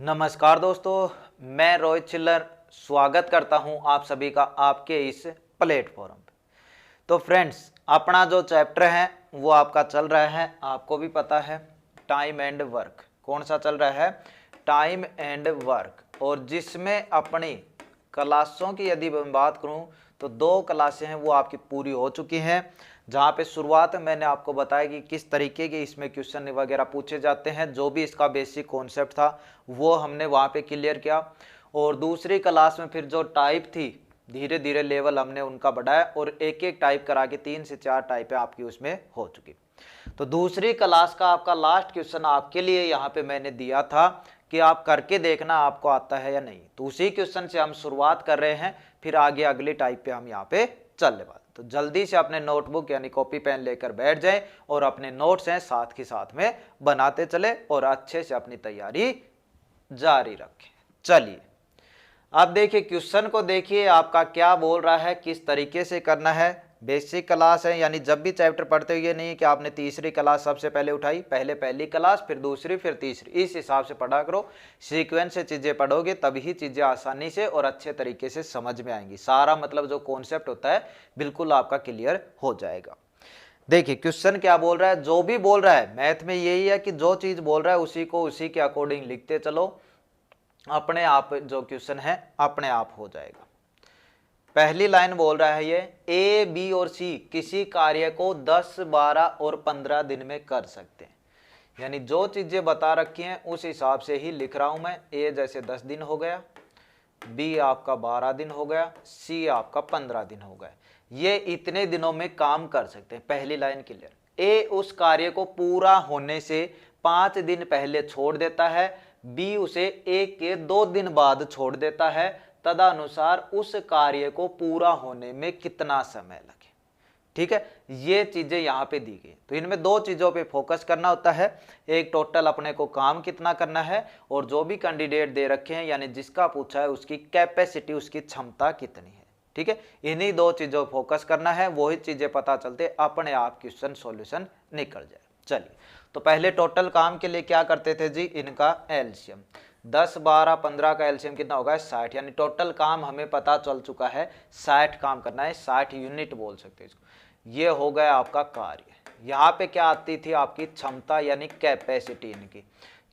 नमस्कार दोस्तों, मैं रोहित चिल्लर स्वागत करता हूं आप सभी का आपके इस प्लेटफॉर्म पे। तो फ्रेंड्स, अपना जो चैप्टर है वो आपका चल रहा है, आपको भी पता है, टाइम एंड वर्क। कौन सा चल रहा है? Time and work. और जिसमें अपनी क्लासों की यदि मैं बात करूं तो 2 क्लासें हैं वो आपकी पूरी हो चुकी हैं, जहाँ पे शुरुआत में मैंने आपको बताया कि किस तरीके के इसमें क्वेश्चन वगैरह पूछे जाते हैं। जो भी इसका बेसिक कॉन्सेप्ट था वो हमने वहाँ पे क्लियर किया। और दूसरी क्लास में फिर जो टाइप थी, धीरे धीरे लेवल हमने उनका बढ़ाया और एक एक टाइप करा के 3 से 4 टाइपें आपकी उसमें हो चुकी। तो दूसरी क्लास का आपका लास्ट क्वेश्चन आपके लिए यहाँ पे मैंने दिया था कि आप करके देखना आपको आता है या नहीं। तो उसी क्वेश्चन से हम शुरुआत कर रहे हैं, फिर आगे अगली टाइप पे हम यहाँ पे चलने वाले। तो जल्दी से अपने नोटबुक यानी कॉपी पेन लेकर बैठ जाएं और अपने नोट्स हैं साथ के साथ में बनाते चले और अच्छे से अपनी तैयारी जारी रखें। चलिए अब देखिए क्वेश्चन को, देखिए आपका क्या बोल रहा है, किस तरीके से करना है। बेसिक क्लास है, यानी जब भी चैप्टर पढ़ते हुए नहीं कि आपने तीसरी क्लास सबसे पहले उठाई, पहले पहली क्लास फिर दूसरी फिर तीसरी, इस हिसाब से पढ़ा करो। सीक्वेंस से चीजें पढ़ोगे तभी चीजें आसानी से और अच्छे तरीके से समझ में आएंगी। सारा मतलब जो कॉन्सेप्ट होता है बिल्कुल आपका क्लियर हो जाएगा। देखिए क्वेश्चन क्या बोल रहा है, जो भी बोल रहा है मैथ में यही है कि जो चीज बोल रहा है उसी को उसी के अकॉर्डिंग लिखते चलो, अपने आप जो क्वेश्चन है अपने आप हो जाएगा। पहली लाइन बोल रहा है ये, ए बी और सी किसी कार्य को 10, 12 और 15 दिन में कर सकते हैं। यानी जो चीजें बता रखी हैं उस हिसाब से ही लिख रहा हूं मैं। ए जैसे 10 दिन हो गया, बी आपका 12 दिन हो गया, सी आपका 15 दिन हो गया। ये इतने दिनों में काम कर सकते हैं। पहली लाइन क्लियर। ए उस कार्य को पूरा होने से 5 दिन पहले छोड़ देता है, बी उसे ए के 2 दिन बाद छोड़ देता है, तदनुसार उस कार्य को पूरा होने में कितना समय लगे। ठीक है, ये चीजें यहां पे दी गई। तो इनमें 2 चीजों पे फोकस करना होता है। एक टोटल अपने को काम कितना करना है, और जो भी कैंडिडेट दे रखे हैं यानी जिसका पूछा है उसकी कैपेसिटी, उसकी क्षमता कितनी है। ठीक है, इन्हीं 2 चीजों पर फोकस करना है, वही चीजें पता चलते अपने आप क्वेश्चन सॉल्यूशन निकल जाए। चलिए, तो पहले टोटल काम के लिए क्या करते थे जी, इनका एलसीएम 10, 12, 15 का एलसीएम कितना होगा 60। यानी टोटल काम हमें पता चल चुका है 60 काम करना है, 60 यूनिट बोल सकते हैं इसको। ये हो गया आपका कार्य। यहाँ पे क्या आती थी आपकी क्षमता यानी कैपेसिटी इनकी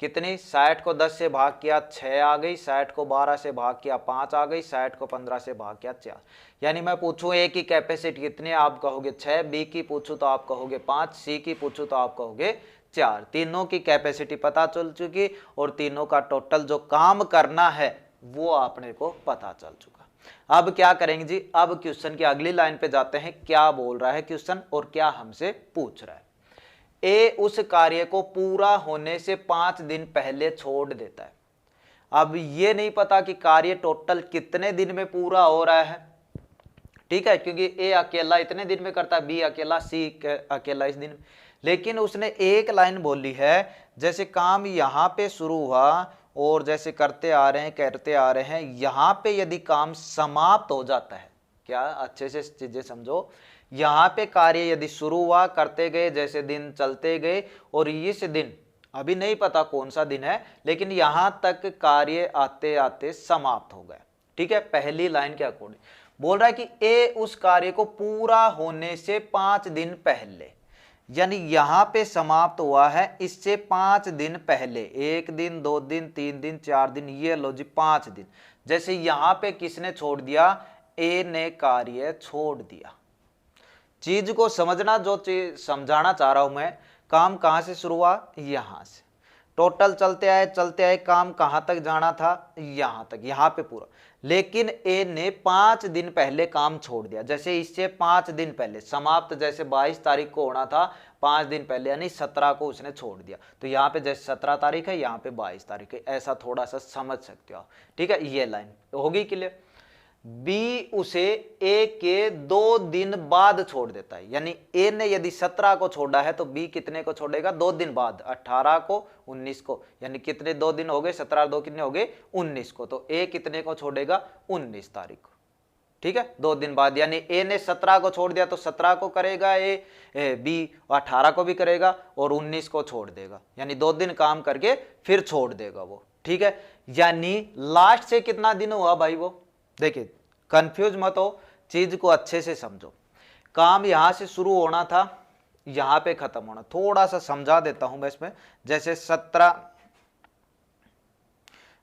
कितनी, 60 को 10 से भाग किया 6 आ गई, 60 को 12 से भाग किया 5 आ गई, 60 को 15 से भाग किया 4। यानी मैं पूछूं ए की कैपेसिटी कितनी, आप कहोगे 6, बी की पूछूं तो आप कहोगे 5, सी की पूछूं तो आप कहोगे 4। तीनों की कैपेसिटी पता चल चुकी और तीनों का टोटल जो काम करना है वो आपने को पता चल चुका। अब क्या करेंगे जी, अब क्वेश्चन की अगली लाइन पे जाते हैं। क्या बोल रहा है क्वेश्चन और क्या हमसे पूछ रहा है। ए उस कार्य को पूरा होने से 5 दिन पहले छोड़ देता है। अब ये नहीं पता कि कार्य टोटल कितने दिन में पूरा हो रहा है। ठीक है, क्योंकि ए अकेला इतने दिन में करता है, बी अकेला, सी अकेला इस दिन में। लेकिन उसने एक लाइन बोली है, जैसे काम यहां पे शुरू हुआ और जैसे करते आ रहे हैं, यहां पे यदि काम समाप्त हो जाता है, क्या अच्छे से चीजें समझो, यहां पे कार्य यदि शुरू हुआ, करते गए, जैसे दिन चलते गए और इस दिन अभी नहीं पता कौन सा दिन है, लेकिन यहां तक कार्य आते आते समाप्त हो गया। ठीक है, पहली लाइन के अकॉर्डिंग बोल रहा है कि ए उस कार्य को पूरा होने से 5 दिन पहले, यानी यहां पे समाप्त हुआ है इससे 5 दिन पहले, 1 दिन, 2 दिन, 3 दिन, 4 दिन, ये लो जी 5 दिन। जैसे यहां पे किसने छोड़ दिया, ए ने कार्य छोड़ दिया। चीज को समझना, जो चीज समझाना चाह रहा हूं मैं, काम कहां से शुरू हुआ, यहां से टोटल चलते आए काम कहां तक जाना था, यहां तक, यहां पे पूरा। लेकिन ए ने 5 दिन पहले काम छोड़ दिया। जैसे इससे 5 दिन पहले समाप्त, जैसे 22 तारीख को होना था, 5 दिन पहले यानी 17 को उसने छोड़ दिया। तो यहाँ पे जैसे 17 तारीख है, यहाँ पे 22 तारीख है, ऐसा थोड़ा सा समझ सकते हो। ठीक है, ये लाइन होगी क्लियर। बी उसे ए के 2 दिन बाद छोड़ देता है। यानी ए ने यदि 17 को छोड़ा है तो बी कितने को छोड़ेगा, 2 दिन बाद, 18 को, 19 को। यानी कितने 2 दिन हो गए, 17 2 कितने हो गए 19 को। तो ए कितने को छोड़ेगा, 19 तारीख को। ठीक है, 2 दिन बाद। यानी ए ने 17 को छोड़ दिया तो 17 को करेगा ए, बी 18 को भी करेगा और 19 को छोड़ देगा। यानी 2 दिन काम करके फिर छोड़ देगा वो। ठीक है, यानी लास्ट से कितना दिन हुआ भाई वो, देखिए कंफ्यूज मत हो, चीज को अच्छे से समझो। काम यहां से शुरू होना था, यहां पे खत्म होना। थोड़ा सा समझा देता हूं मैं इसमें, जैसे 17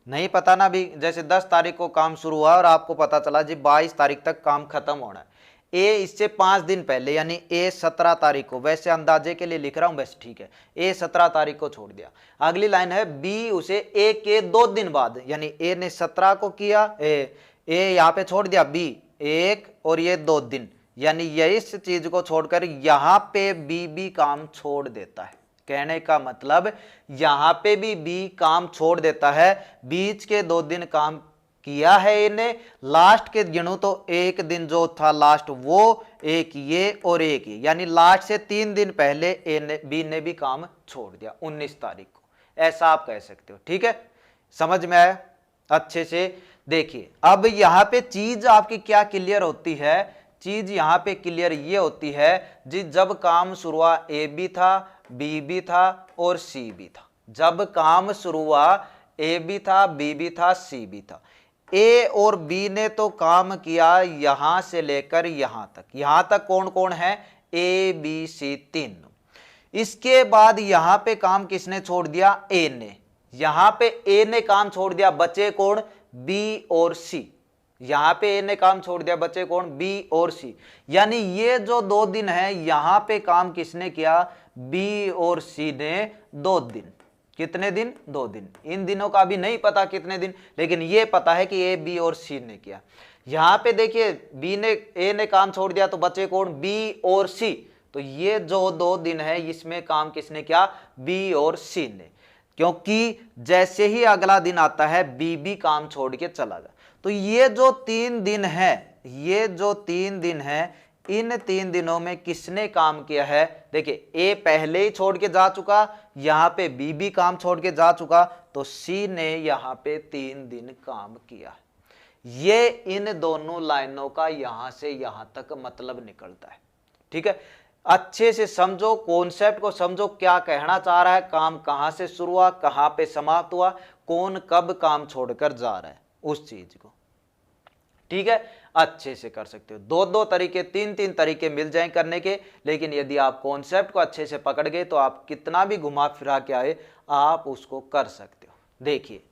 नहीं पता ना भी, जैसे 10 तारीख को काम शुरू हुआ और आपको पता चला जी 22 तारीख तक काम खत्म होना है। ए इससे 5 दिन पहले यानी ए 17 तारीख को, वैसे अंदाजे के लिए लिख रहा हूं बस, ठीक है, ए 17 तारीख को छोड़ दिया। अगली लाइन है बी उसे ए के 2 दिन बाद, यानी ए ने 17 को किया, ए यहां पे छोड़ दिया बी 1 और ये 2 दिन, यानी ये इस चीज को छोड़कर यहां पे बी भी काम छोड़ देता है। कहने का मतलब यहां पे भी बी काम छोड़ देता है। बीच के 2 दिन काम किया है इन्हें, लास्ट के गिनूं तो एक दिन जो था लास्ट वो, एक ये और एक ये, यानी लास्ट से 3 दिन पहले ए ने बी ने भी काम छोड़ दिया 19 तारीख को, ऐसा आप कह सकते हो। ठीक है, समझ में आया? अच्छे से देखिए, अब यहां पे चीज आपकी क्या क्लियर होती है, चीज यहां पे क्लियर ये होती है जी, जब काम शुरू हुआ ए भी था, बी भी था और सी भी था। जब काम शुरू हुआ ए भी था, बी भी था, सी भी था। ए और बी ने तो काम किया यहां से लेकर यहां तक। यहां तक कौन कौन है? ए बी सी तीन। इसके बाद यहां पे काम किसने छोड़ दिया? ए ने। यहां पे ए ने काम छोड़ दिया, बचे कौन? बी और सी। यहां पे ए ने काम छोड़ दिया, बचे कौन? बी और सी। यानी ये जो 2 दिन है यहां पे काम किसने किया? बी और सी ने 2 दिन। कितने दिन? 2 दिन। इन दिनों का भी नहीं पता कितने दिन, लेकिन ये पता है कि ए बी और सी ने किया। यहां पे देखिए बी ने, ए ने काम छोड़ दिया तो बचे कौन? बी और सी। तो ये जो 2 दिन है इसमें काम किसने किया? बी और सी ने। क्योंकि जैसे ही अगला दिन आता है बी भी काम छोड़ के चला गया। तो ये जो 3 दिन है, ये जो 3 दिन है, इन 3 दिनों में किसने काम किया है? देखिए ए पहले ही छोड़ के जा चुका, यहां पे बी भी काम छोड़ के जा चुका, तो सी ने यहां पे 3 दिन काम किया। ये इन दोनों लाइनों का यहां से यहां तक मतलब निकलता है। ठीक है, अच्छे से समझो, कॉन्सेप्ट को समझो, क्या कहना चाह रहा है, काम कहां से शुरू हुआ, कहां पे समाप्त हुआ, कौन कब काम छोड़कर जा रहा है, उस चीज को। ठीक है, अच्छे से कर सकते हो। 2-2 तरीके, 3-3 तरीके मिल जाएं करने के, लेकिन यदि आप कॉन्सेप्ट को अच्छे से पकड़ गए तो आप कितना भी घुमा फिरा के आए आप उसको कर सकते हो। देखिए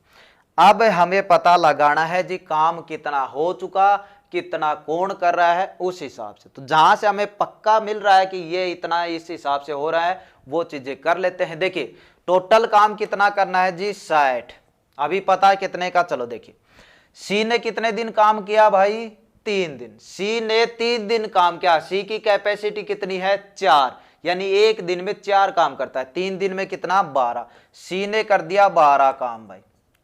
अब हमें पता लगाना है जी काम कितना हो चुका, कितना कौन कर रहा है, उस हिसाब से। तो जहां से हमें पक्का मिल रहा है कि ये इतना इस हिसाब से हो रहा है वो चीजें कर लेते हैं। देखिए टोटल काम कितना करना है जी? 60। अभी पता है कितने का, चलो देखिए सी ने कितने दिन काम किया भाई? 3 दिन। सी ने 3 दिन काम किया। सी की कैपेसिटी कितनी है? 4, यानी एक दिन में 4 काम करता है। 3 दिन में कितना? 12। सी ने कर दिया 12 काम भाई।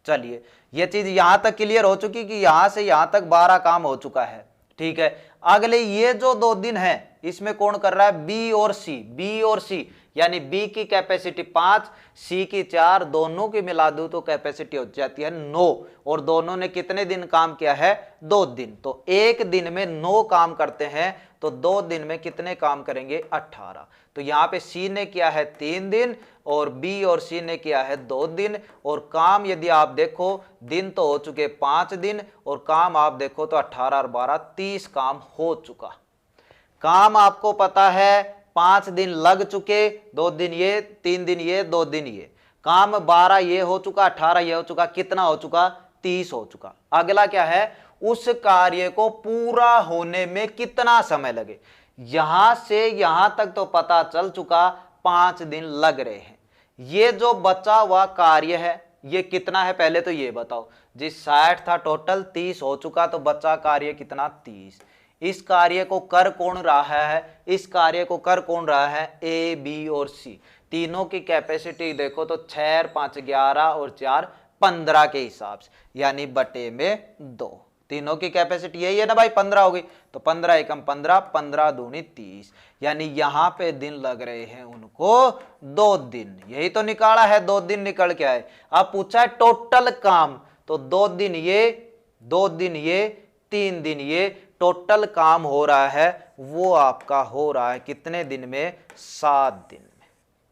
चलिए ये चीज यहां तक क्लियर हो चुकी कि यहां से यहां तक 12 काम हो चुका है। ठीक है, अगले ये जो 2 दिन है इसमें कौन कर रहा है? बी और सी। बी और सी यानी बी की कैपेसिटी 5, सी की 4, दोनों की मिला दूं तो कैपेसिटी हो जाती है 9। और दोनों ने कितने दिन काम किया है? 2 दिन। तो एक दिन में 9 काम करते हैं, तो 2 दिन में कितने काम करेंगे? 18। तो यहाँ पे सी ने किया है 3 दिन और बी और सी ने किया है 2 दिन। और काम यदि आप देखो दिन तो हो चुके 5 दिन, और काम आप देखो तो 18 और 12 30 काम हो चुका। काम आपको पता है 5 दिन लग चुके, 2 दिन ये, 3 दिन ये, 2 दिन ये। काम 12 ये हो चुका, 18 ये हो चुका, कितना हो चुका? 30 हो चुका। अगला क्या है? उस कार्य को पूरा होने में कितना समय लगे। यहां से यहां तक तो पता चल चुका 5 दिन लग रहे हैं। ये जो बचा हुआ कार्य है ये कितना है? पहले तो ये बताओ जी, 60 था टोटल, 30 हो चुका, तो बचा कार्य कितना? 30। इस कार्य को कर कौन रहा है? इस कार्य को कर कौन रहा है? ए बी और सी। तीनों की कैपेसिटी देखो तो 6 और 5 11 और 4 15 के हिसाब से, यानी बटे में 2। तीनों की कैपेसिटी यही है ना भाई, 15 हो गई। तो 15 एकम 15, 15 दूनी 30, यानी यहां पे दिन लग रहे हैं उनको 2 दिन। यही तो निकाला है, 2 दिन निकल के आए। अब पूछा है टोटल काम, तो 2 दिन ये, 2 दिन ये, 3 दिन ये, टोटल काम हो रहा है वो आपका हो रहा है कितने दिन में? 7 दिन में।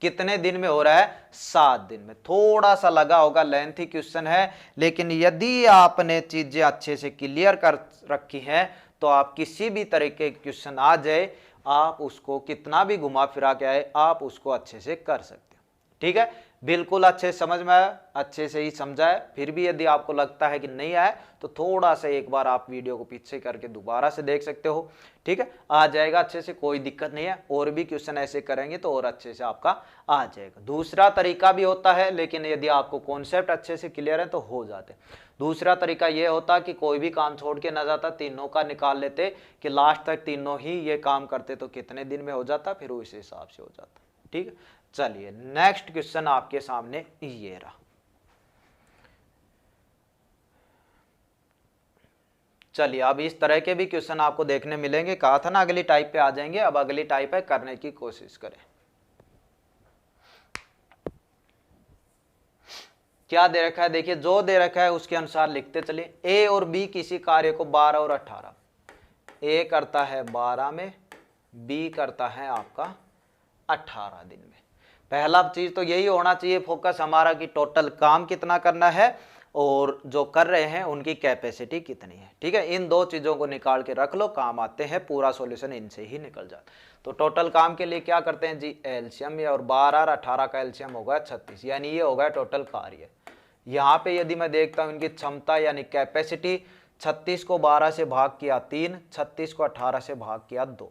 कितने दिन में हो रहा है? 7 दिन में। थोड़ा सा लगा होगा, लेंथी क्वेश्चन है, लेकिन यदि आपने चीजें अच्छे से क्लियर कर रखी हैं तो आप किसी भी तरीके के क्वेश्चन आ जाए, आप उसको कितना भी घुमा फिरा के आए, आप उसको अच्छे से कर सकते हो। ठीक है, बिल्कुल अच्छे से समझ में आया, अच्छे से ही समझा है। फिर भी यदि आपको लगता है कि नहीं आया तो थोड़ा सा एक बार आप वीडियो को पीछे करके दोबारा से देख सकते हो। ठीक है, आ जाएगा अच्छे से, कोई दिक्कत नहीं है। और भी क्वेश्चन ऐसे करेंगे तो और अच्छे से आपका आ जाएगा। दूसरा तरीका भी होता है, लेकिन यदि आपको कॉन्सेप्ट अच्छे से क्लियर है तो हो जाते। दूसरा तरीका यह होता कि कोई भी काम छोड़ के ना जाता, तीनों का निकाल लेते कि लास्ट तक तीनों ही ये काम करते तो कितने दिन में हो जाता, फिर उस हिसाब से हो जाता। ठीक है, चलिए नेक्स्ट क्वेश्चन आपके सामने ये रहा। चलिए अब इस तरह के भी क्वेश्चन आपको देखने मिलेंगे। कहा था ना अगली टाइप पे आ जाएंगे, अब अगली टाइप है, करने की कोशिश करें। क्या दे रखा है? देखिए जो दे रखा है उसके अनुसार लिखते चलिए। ए और बी किसी कार्य को 12 और 18, ए करता है 12 में, बी करता है आपका 18 दिन में। पहला चीज तो यही होना चाहिए फोकस हमारा कि टोटल काम कितना करना है और जो कर रहे हैं उनकी कैपेसिटी कितनी है। ठीक है, इन दो चीजों को निकाल के रख लो, काम आते हैं, पूरा सॉल्यूशन इनसे ही निकल जाता। तो टोटल काम के लिए क्या करते हैं जी, एलसीएम, और 12 और 18 का एलसीएम होगा 36, यानी ये होगा टोटल कार्य। यहाँ पे यदि मैं देखता हूँ इनकी क्षमता यानी कैपेसिटी, 36 को 12 से भाग किया 3, 36 को 18 से भाग किया 2।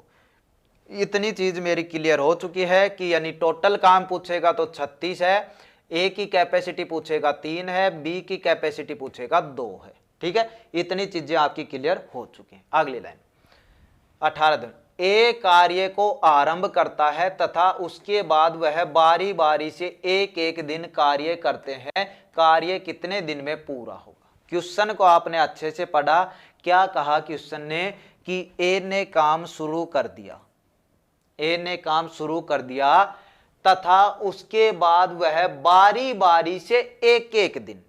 इतनी चीज मेरी क्लियर हो चुकी है कि यानी टोटल काम पूछेगा तो 36 है, ए की कैपेसिटी पूछेगा 3 है, बी की कैपेसिटी पूछेगा 2 है। ठीक है, इतनी चीजें आपकी क्लियर हो चुकी हैं। अगली लाइन 18 दिन। ए कार्य को आरंभ करता है तथा उसके बाद वह बारी बारी से एक एक दिन कार्य करते हैं, कार्य कितने दिन में पूरा होगा? क्वेश्चन को आपने अच्छे से पढ़ा। क्या कहा क्वेश्चन ने कि ए ने काम शुरू कर दिया, ए ने काम शुरू कर दिया तथा उसके बाद वह बारी बारी से एक एक दिन,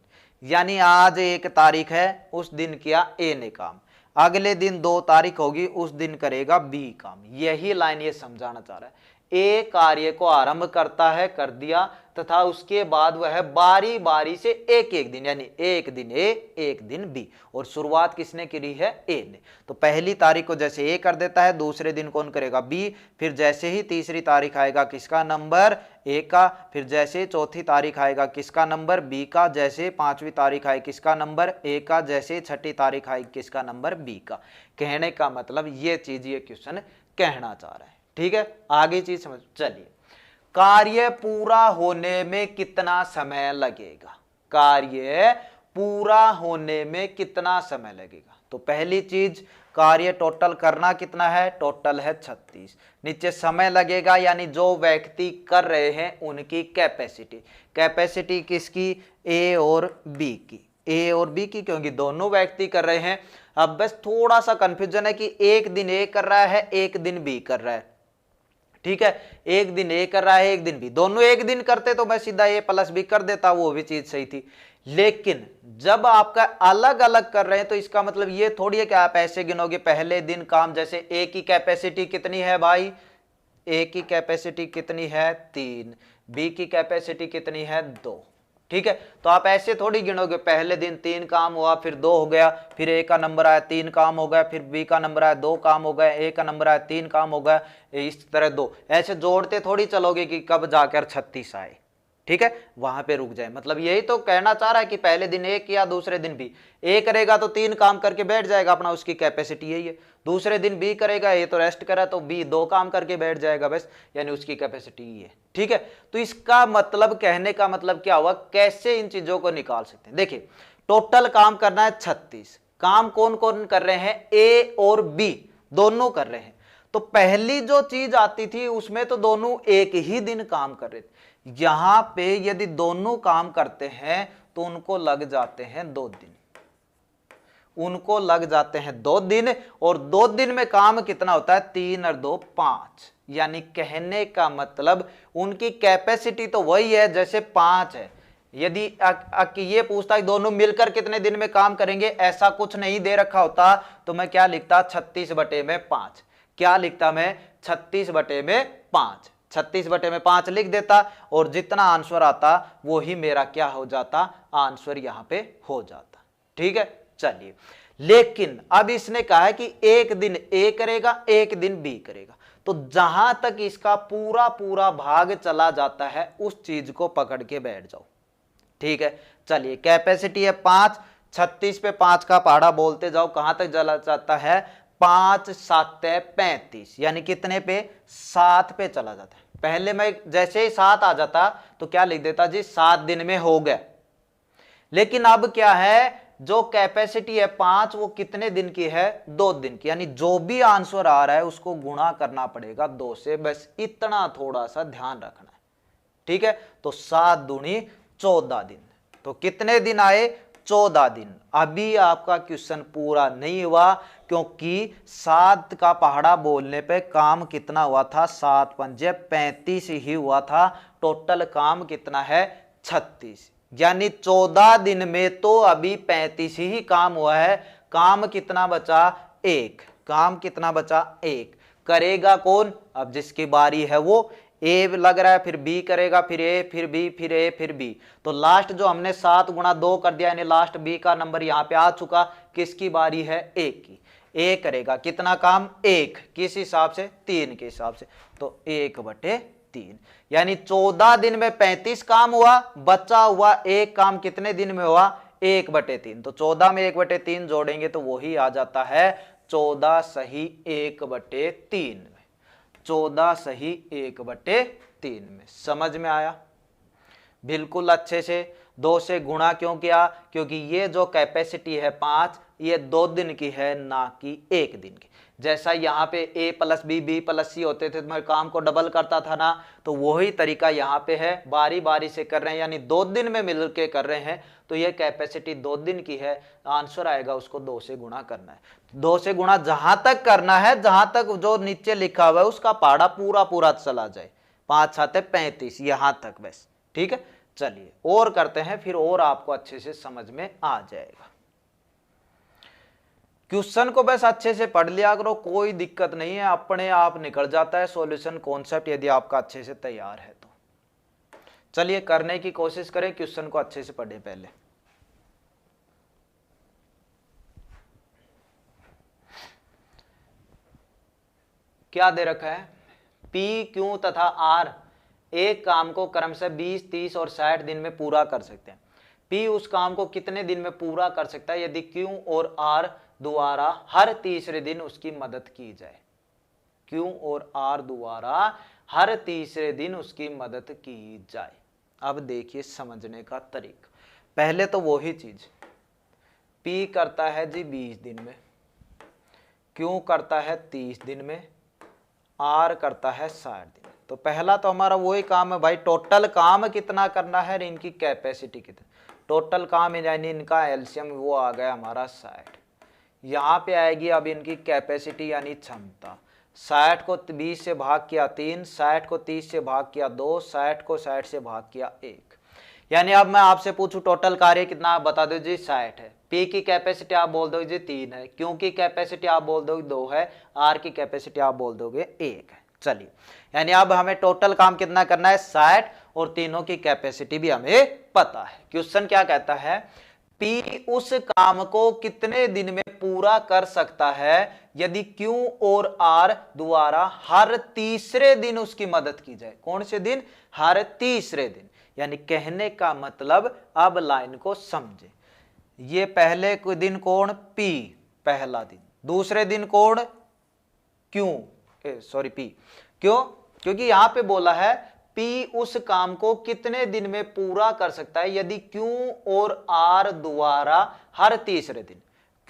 यानी आज 1 तारीख है, उस दिन किया ए ने काम, अगले दिन 2 तारीख होगी, उस दिन करेगा बी काम। यही लाइन ये समझाना चाह रहा है। ए कार्य को आरंभ करता है, कर दिया, तथा उसके बाद वह बारी बारी से एक एक दिन, यानी एक दिन ए एक दिन बी, और शुरुआत किसने करी है? ए ने। तो पहली तारीख को जैसे ए कर देता है, दूसरे दिन कौन करेगा? बी। फिर जैसे ही तीसरी तारीख आएगा किसका नंबर? ए का। फिर जैसे चौथी तारीख आएगा किसका नंबर? बी का। जैसे 5वीं तारीख आए किसका नंबर? ए का। जैसे 6ठी तारीख आए किसका नंबर? बी का। कहने का मतलब ये चीज ये क्वेश्चन कहना चाह रहा है। ठीक है, आगे चीज समझ। चलिए, कार्य पूरा होने में कितना समय लगेगा? कार्य पूरा होने में कितना समय लगेगा? तो पहली चीज, कार्य टोटल करना कितना है? टोटल है 36। नीचे समय लगेगा, यानी जो व्यक्ति कर रहे हैं उनकी कैपेसिटी। कैपेसिटी किसकी? ए और बी की। ए और बी की, क्योंकि दोनों व्यक्ति कर रहे हैं। अब बस थोड़ा सा कंफ्यूजन है कि एक दिन ए कर रहा है, एक दिन बी कर रहा है। ठीक है, एक दिन ए कर रहा है, एक दिन बी, दोनों एक दिन करते तो मैं सीधा ए प्लस बी कर देता, वो भी चीज सही थी। लेकिन जब आपका अलग अलग कर रहे हैं तो इसका मतलब ये थोड़ी है कि आप ऐसे गिनोगे पहले दिन काम, जैसे ए की कैपेसिटी कितनी है भाई? ए की कैपेसिटी कितनी है? 3। बी की कैपेसिटी कितनी है? 2। ठीक है, तो आप ऐसे थोड़ी गिनोगे, पहले दिन 3 काम हुआ, फिर 2 हो गया, फिर ए का नंबर आया 3 काम हो गया, फिर बी का नंबर आया 2 काम हो गया, ए का नंबर आया 3 काम हो गया, इस तरह 2। ऐसे जोड़ते थोड़ी चलोगे कि कब जाकर 36 आए। ठीक है, वहां पे रुक जाए। मतलब यही तो कहना चाह रहा है कि पहले दिन ए किया, दूसरे दिन बी। ए करेगा तो 3 काम करके बैठ जाएगा अपना, उसकी कैपेसिटी यही है। दूसरे दिन बी करेगा, ए तो रेस्ट करा तो बी 2 काम करके बैठ जाएगा बस, यानी उसकी कैपेसिटी यही है। ठीक है, तो इसका मतलब, कहने का मतलब क्या हुआ, कैसे इन चीजों को निकाल सकते हैं? देखिए, टोटल काम करना है 36। काम कौन कौन कर रहे हैं? ए और बी दोनों कर रहे हैं। तो पहली जो चीज आती थी उसमें तो दोनों एक ही दिन काम कर रहे थे। यहां पे यदि दोनों काम करते हैं तो उनको लग जाते हैं 2 दिन, उनको लग जाते हैं 2 दिन, और 2 दिन में काम कितना होता है? 3 और 2 5। यानी कहने का मतलब उनकी कैपेसिटी तो वही है जैसे 5 है। यदि ये पूछता है दोनों मिलकर कितने दिन में काम करेंगे, ऐसा कुछ नहीं दे रखा होता तो मैं क्या लिखता? 36/5। क्या लिखता मैं? 36/5। 36 बटे में 5 लिख देता और जितना आंसर आता वो ही मेरा क्या हो जाता, आंसर यहां पे हो जाता। ठीक है, चलिए। लेकिन अब इसने कहा है कि एक दिन ए करेगा, एक दिन बी करेगा, तो जहां तक इसका पूरा पूरा भाग चला जाता है उस चीज को पकड़ के बैठ जाओ। ठीक है, चलिए। कैपेसिटी है 5, 36 पे 5 का पहाड़ा बोलते जाओ, कहां तक चला जाता है, 5 7 35, यानी कितने पे, 7 पे चला जाता है। पहले मैं जैसे ही 7 आ जाता तो क्या लिख देता जी, 7 दिन में हो गया। लेकिन अब क्या है, जो कैपेसिटी है 5 वो कितने दिन की है, 2 दिन की, यानी जो भी आंसर आ रहा है उसको गुणा करना पड़ेगा 2 से, बस इतना थोड़ा सा ध्यान रखना है। ठीक है, तो 7 दूनी 14 दिन, तो कितने दिन आए, 14 दिन। अभी आपका क्वेश्चन पूरा नहीं हुआ, क्योंकि 7 का पहाड़ा बोलने पे काम कितना हुआ था, 7 पंजे 35 ही हुआ था, टोटल काम कितना है, 36, यानी 14 दिन में तो अभी 35 ही काम हुआ है। काम कितना बचा, 1, काम कितना बचा, 1। करेगा कौन, अब जिसकी बारी है वो, ए लग रहा है, फिर बी करेगा, फिर ए, फिर बी, फिर ए, फिर बी, तो लास्ट जो हमने 7 गुणा 2 कर दिया, यानी लास्ट बी का नंबर यहां पे आ चुका। किसकी बारी है, ए की। ए करेगा कितना काम, 1, किस हिसाब से, 3 के हिसाब से, तो 1/3, यानी 14 दिन में 35 काम हुआ, बचा हुआ एक काम कितने दिन में हुआ, 1/3, तो 14 में 1/3 जोड़ेंगे तो वही आ जाता है 14 सही 1/3 में, 14 सही 1/3 में। समझ में आया, बिल्कुल अच्छे से। 2 से गुणा क्यों किया, क्योंकि ये जो कैपेसिटी है 5 ये 2 दिन की है, ना कि 1 दिन की। जैसा यहाँ पे a + b, b + c होते थे तो मैं काम को डबल करता था ना, तो वही तरीका यहाँ पे है, बारी बारी से कर रहे हैं, यानी 2 दिन में मिल के कर रहे हैं, तो ये कैपेसिटी 2 दिन की है। आंसर आएगा उसको 2 से गुणा करना है। 2 से गुणा जहां तक करना है, जहां तक जो नीचे लिखा हुआ है उसका पहाड़ा पूरा पूरा चला जाए, 5 7 35 यहां तक बस। ठीक है, चलिए और करते हैं, फिर और आपको अच्छे से समझ में आ जाएगा। क्वेश्चन को बस अच्छे से पढ़ लिया करो, कोई दिक्कत नहीं है, अपने आप निकल जाता है सॉल्यूशन कॉन्सेप्ट, यदि आपका अच्छे से तैयार है तो। चलिए करने की कोशिश करें, क्वेश्चन को अच्छे से पढ़ें पहले। क्या दे रखा है, P, Q तथा R एक काम को क्रमशः 20, 30 और 60 दिन में पूरा कर सकते हैं। P उस काम को कितने दिन में पूरा कर सकता है यदि Q और R द्वारा हर तीसरे दिन उसकी मदद की जाए। Q और R द्वारा हर तीसरे दिन उसकी मदद की जाए। अब देखिए समझने का तरीका, पहले तो वही चीज, P करता है जी 20 दिन में, Q करता है 30 दिन में, R करता है 60 दिन। तो पहला तो हमारा वही काम है भाई, टोटल काम कितना करना है, इनकी कैपेसिटी कितना, टोटल काम यानी इनका एलसीएम वो आ गया हमारा 60। यहाँ पे आएगी अब इनकी कैपेसिटी यानी क्षमता, 60 को 20 से भाग किया 3, 60 को 30 से भाग किया 2, 60 को 60 से भाग किया 1। यानी अब मैं आपसे पूछूं टोटल कार्य कितना, आप बता दो जी 60 है। P की कैपेसिटी आप बोल दोगे जी 3 है, Q की कैपेसिटी आप बोल दोगे 2 है, R की कैपेसिटी आप बोल दोगे 1 है। चलिए, यानी अब हमें टोटल काम कितना करना है 60, और तीनों की कैपेसिटी भी हमें पता है। क्वेश्चन क्या कहता है, P उस काम को कितने दिन में पूरा कर सकता है यदि Q और R द्वारा हर तीसरे दिन उसकी मदद की जाए। कौन से दिन, हर तीसरे दिन, यानी कहने का मतलब, अब लाइन को समझे, ये पहले दिन कौन, P पहला दिन, दूसरे दिन कौन, Q, P, क्यों, क्योंकि यहां पे बोला है P उस काम को कितने दिन में पूरा कर सकता है यदि Q और R द्वारा हर तीसरे दिन।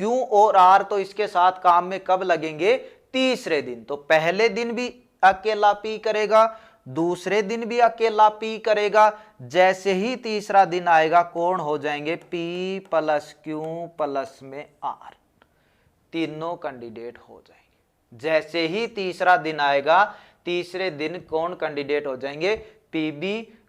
Q और R तो इसके साथ काम में कब लगेंगे, तीसरे दिन, तो पहले दिन भी अकेला P करेगा, दूसरे दिन भी अकेला P करेगा, जैसे ही तीसरा दिन आएगा कौन हो जाएंगे, P + Q + में R, तीनों कैंडिडेट हो जाएंगे। जैसे ही तीसरा दिन आएगा, तीसरे दिन कौन कैंडिडेट हो जाएंगे, PB,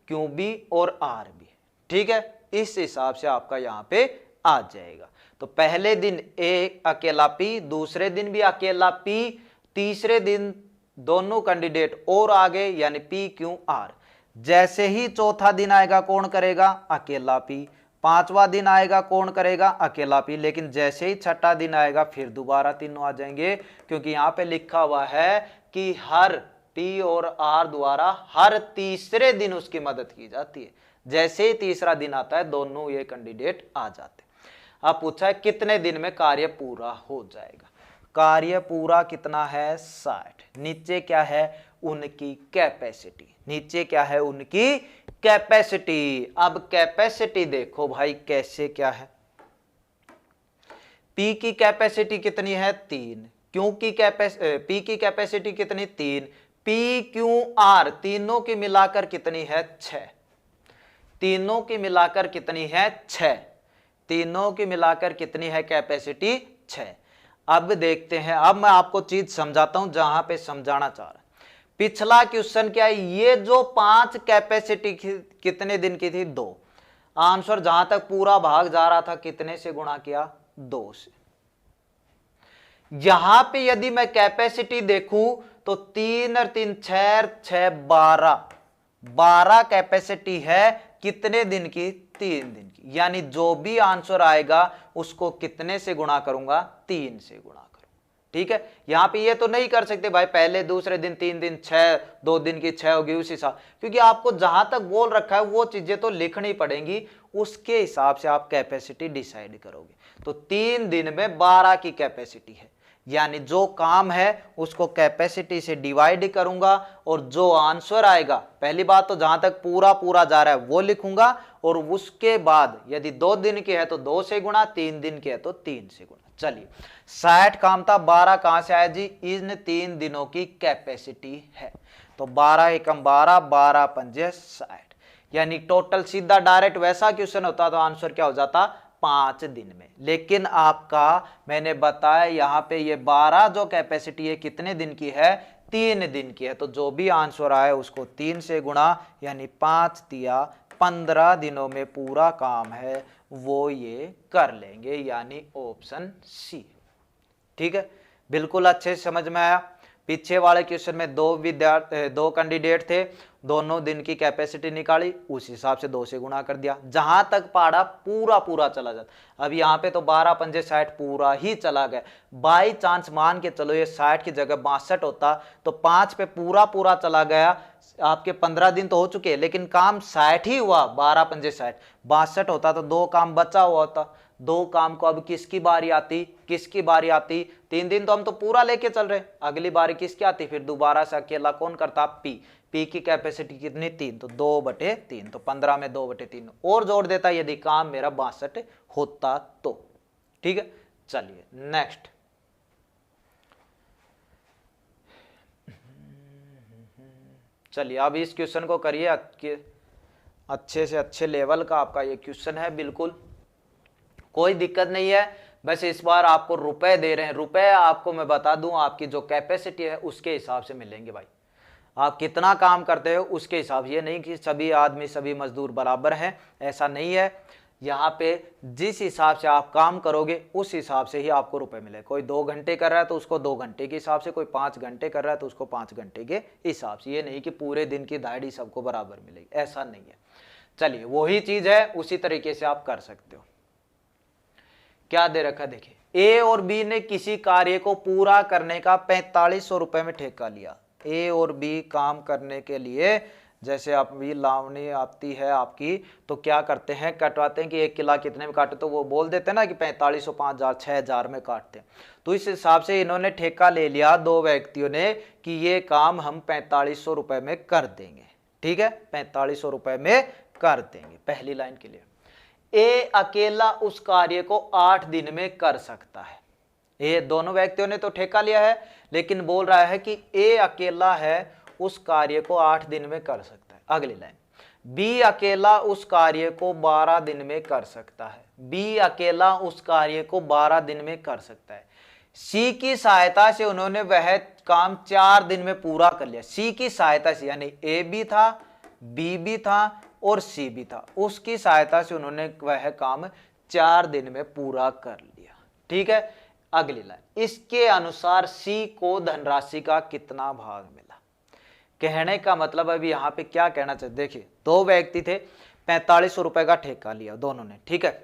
QB और RB। ठीक है, इस हिसाब से आपका यहां पे आ जाएगा। तो पहले दिन A अकेला P, दूसरे दिन भी अकेला P, तीसरे दिन दोनों कैंडिडेट और आगे यानी पी क्यू आर। जैसे ही चौथा दिन आएगा कौन करेगा, अकेला पी। पांचवा दिन आएगा कौन करेगा, अकेला पी। लेकिन जैसे ही छठा दिन आएगा फिर दोबारा तीनों आ जाएंगे, क्योंकि यहां पे लिखा हुआ है कि हर पी और आर द्वारा हर तीसरे दिन उसकी मदद की जाती है। जैसे ही तीसरा दिन आता है दोनों ये कैंडिडेट आ जाते हैं। अब पूछा है कितने दिन में कार्य पूरा हो जाएगा। कार्य पूरा कितना है, 60। नीचे क्या है, उनकी कैपेसिटी। नीचे क्या है, उनकी कैपेसिटी। अब कैपेसिटी देखो भाई कैसे क्या है। पी की कैपेसिटी कितनी है, 3। क्यू की पी की कैपेसिटी कितनी, 3। पी क्यू आर तीनों की मिलाकर कितनी है, 6। तीनों की मिलाकर कितनी है, 6। तीनों की मिलाकर कितनी है कैपेसिटी, 6। अब देखते हैं, अब मैं आपको चीज समझाता हूं जहां पे समझाना चाह रहा। पिछला क्वेश्चन क्या है, ये जो 5 कैपेसिटी कितने दिन की थी, 2। आंसर जहां तक पूरा भाग जा रहा था कितने से गुणा किया, 2 से। यहां पे यदि मैं कैपेसिटी देखूं तो 3 और 3 6 6 12 कैपेसिटी है कितने दिन की, 3 दिन की। यानी जो भी आंसर आएगा उसको कितने से गुणा करूंगा, 3 से गुणा करूंगा। ठीक है, यहां पे ये तो नहीं कर सकते भाई पहले दूसरे दिन 3 दिन 6, 2 दिन की 6 होगी उस हिसाब, क्योंकि आपको जहां तक बोल रखा है वो चीजें तो लिखनी पड़ेंगी, उसके हिसाब से आप कैपेसिटी डिसाइड करोगे। तो 3 दिन में 12 की कैपेसिटी है, यानी जो काम है उसको कैपेसिटी से डिवाइड करूंगा और जो आंसर आएगा, पहली बात तो जहां तक पूरा पूरा जा रहा है वो लिखूंगा, और उसके बाद यदि 2 दिन की है तो 2 से गुणा, 3 दिन की है तो 3 से गुणा। चलिए 60 काम था, 12 कहां से आया जी, इन 3 दिनों की कैपेसिटी है। तो 12 एकम 12, 12 पंजे 60, यानी टोटल सीधा डायरेक्ट वैसा क्वेश्चन होता तो आंसर क्या हो जाता, 5 दिन में। लेकिन आपका मैंने बताया यहां पे ये 12 जो कैपेसिटी है कितने दिन की है, 3 दिन की है। तो जो भी आंसर आए उसको 3 से गुणा, यानी 5 तिया 15 दिनों में पूरा काम है वो ये कर लेंगे, यानी ऑप्शन सी। ठीक है, बिल्कुल अच्छे से समझ में आया। पीछे वाले क्वेश्चन में 2 कैंडिडेट थे, दोनों दिन की कैपेसिटी निकाली, उस हिसाब से 2 से गुणा कर दिया। जहां तक पाड़ा पूरा पूरा चला जाता, अब यहाँ पे तो 12 पंजे 60 पूरा ही चला गया। बाई चांस मान के चलो ये 60 की जगह 62 होता तो 5 पे पूरा पूरा चला गया, आपके 15 दिन तो हो चुके हैं, लेकिन काम 60 ही हुआ, 12 पंजे 60, 62 होता तो 2 काम बचा हुआ होता। 2 काम को अब किसकी बारी आती, किसकी बारी आती, 3 दिन तो हम तो पूरा लेके चल रहे, अगली बारी किसकी आती, फिर दोबारा से अकेला कौन करता, पी। पी की कैपेसिटी कितनी, 3, तो 2/3, तो 15 में 2/3 और जोड़ देता यदि काम मेरा 62 होता तो। ठीक है, चलिए नेक्स्ट। चलिए अब इस क्वेश्चन को करिए, अच्छे से अच्छे लेवल का आपका ये क्वेश्चन है, बिल्कुल कोई दिक्कत नहीं है। बस इस बार आपको रुपए दे रहे हैं, रुपए आपको मैं बता दूं आपकी जो कैपेसिटी है उसके हिसाब से मिलेंगे भाई। आप कितना काम करते हो उसके हिसाब, ये नहीं कि सभी आदमी सभी मजदूर बराबर हैं, ऐसा नहीं है। यहाँ पे जिस हिसाब से आप काम करोगे उस हिसाब से ही आपको रुपए मिले। कोई 2 घंटे कर रहा है तो उसको 2 घंटे के हिसाब से, कोई 5 घंटे कर रहा है तो उसको 5 घंटे के हिसाब से। ये नहीं कि पूरे दिन की दिहाड़ी सबको बराबर मिलेगी, ऐसा नहीं है। चलिए वही चीज है, उसी तरीके से आप कर सकते हो। क्या दे रखा, देखिए ए और बी ने किसी कार्य को पूरा करने का 4500 रुपए में ठेका लिया। ए और बी काम करने के लिए, जैसे आप भी लावनी आती है आपकी, तो क्या करते हैं, कटवाते हैं कि 1 किला कितने में काटे, तो वो बोल देते हैं ना कि 4500, 5000, 6000 में काटते हैं। तो इस हिसाब से इन्होंने ठेका ले लिया 2 व्यक्तियों ने कि ये काम हम 4500 रुपए में कर देंगे। ठीक है, 4500 रुपए में कर देंगे। पहली लाइन के लिए, ए अकेला उस कार्य को 8 दिन में कर सकता है। ये दोनों व्यक्तियों ने तो ठेका लिया है, लेकिन बोल रहा है कि ए अकेला है उस कार्य को 8 दिन में कर सकता है। अगली लाइन, बी अकेला उस कार्य को 12 दिन में कर सकता है। बी अकेला उस कार्य को 12 दिन में कर सकता है। सी की सहायता से उन्होंने वह काम 4 दिन में पूरा कर लिया। सी की सहायता से, यानी ए भी था, बी भी था और सी भी था, उसकी सहायता से उन्होंने वह काम 4 दिन में पूरा कर लिया। ठीक है, अगली लाइन, इसके अनुसार सी को धनराशि का कितना भाग मिला। कहने का मतलब अभी यहाँ पे क्या कहना चाहिए, देखिए दो व्यक्ति थे, 4500 रुपए का ठेका लिया दोनों ने, ठीक है।